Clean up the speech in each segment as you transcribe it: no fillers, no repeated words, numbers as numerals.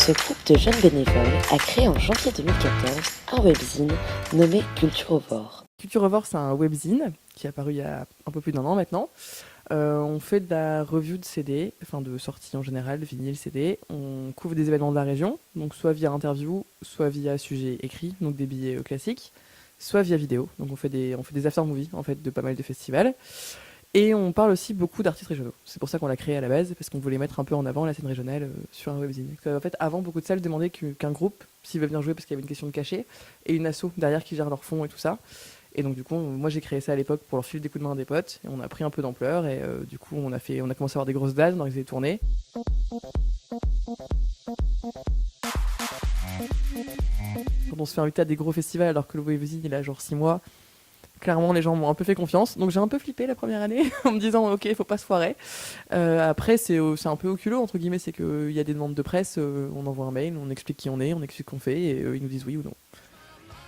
Ce groupe de jeunes bénévoles a créé en janvier 2014 un webzine nommé Culturovore. Culturovore, c'est un webzine qui est apparu il y a un peu plus d'1 an maintenant. On fait de la review de CD, enfin de sorties en général, vinyle, CD. On couvre des événements de la région, donc soit via interview, soit via sujet écrit, donc des billets classiques, soit via vidéo. Donc on fait des after-movies en fait de pas mal de festivals. Et on parle aussi beaucoup d'artistes régionaux. C'est pour ça qu'on l'a créé à la base, parce qu'on voulait mettre un peu en avant la scène régionale sur un webzine. En fait, avant, beaucoup de salles demandaient qu'un groupe, s'il veut venir jouer parce qu'il y avait une question de cachet, et une asso derrière qui gère leur fonds et tout ça. Et donc du coup, moi j'ai créé ça à l'époque pour leur filer des coups de main à des potes, et on a pris un peu d'ampleur, et du coup on a commencé à avoir des grosses dates, on a organisé des tournées. Quand on se fait inviter à des gros festivals alors que le webzine il a genre 6 mois, clairement les gens m'ont un peu fait confiance, donc j'ai un peu flippé la première année en me disant ok, faut pas se foirer. Après c'est un peu au culot entre guillemets, c'est qu'il y a des demandes de presse, on envoie un mail, on explique qui on est, on explique ce qu'on fait, et ils nous disent oui ou non.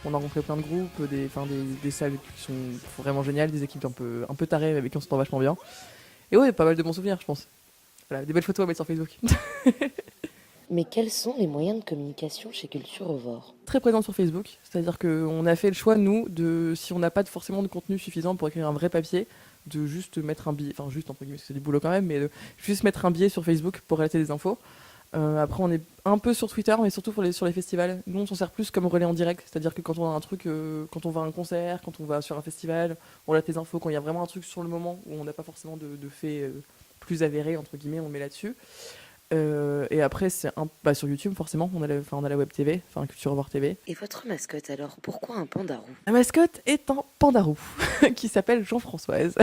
On a rencontré plein de groupes, des salles qui sont vraiment géniales, des équipes un peu tarées avec qui on s'entend vachement bien. Et ouais, pas mal de bons souvenirs je pense. Voilà, des belles photos à mettre sur Facebook. Mais quels sont les moyens de communication chez Culturovore ? Très présente sur Facebook, c'est-à-dire qu'on a fait le choix, nous, si on n'a pas forcément de contenu suffisant pour écrire un vrai papier, de juste mettre un billet, enfin juste entre guillemets, c'est du boulot quand même, mais de juste mettre un billet sur Facebook pour relater des infos. Après, on est un peu sur Twitter, mais surtout sur les festivals. Nous, on s'en sert plus comme relais en direct, c'est-à-dire que quand on a un truc, quand on va à un concert, quand on va sur un festival, on relate les infos. Quand il y a vraiment un truc sur le moment où on n'a pas forcément de faits plus avérés, entre guillemets, on met là-dessus. Et après, sur YouTube, forcément, on a la web TV, enfin Culturovore TV. Et votre mascotte alors, pourquoi un pandarou ? La mascotte est un pandarou qui s'appelle Jean-Françoise.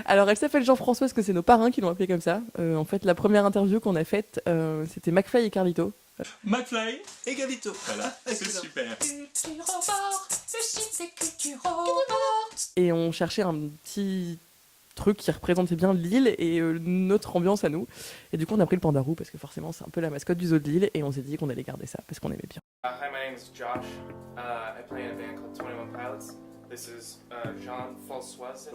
Alors, elle s'appelle Jean-Françoise parce que c'est nos parrains qui l'ont appelée comme ça. En fait, la première interview qu'on a faite, c'était McFly et Carlito. McFly et Carlito. Voilà, c'est super. Et on cherchait un petit truc qui représentait bien l'île et notre ambiance à nous. Et du coup, on a pris le pandarou parce que forcément, c'est un peu la mascotte du zoo de l'île, et on s'est dit qu'on allait garder ça parce qu'on aimait bien. Hi, my name is Josh. I play in a band called 21 Pilots. This is Jean-Françoise.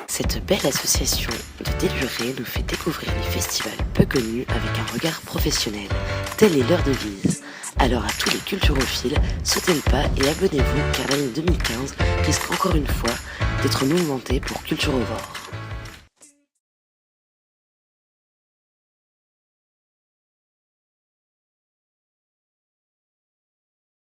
Cette belle association de délurés nous fait découvrir les festivals peu connus avec un regard professionnel. Telle est leur devise. Alors à tous les culturophiles, sautez le pas et abonnez-vous car l'année 2015 risque encore une fois d'être mouvementée pour Culturovore.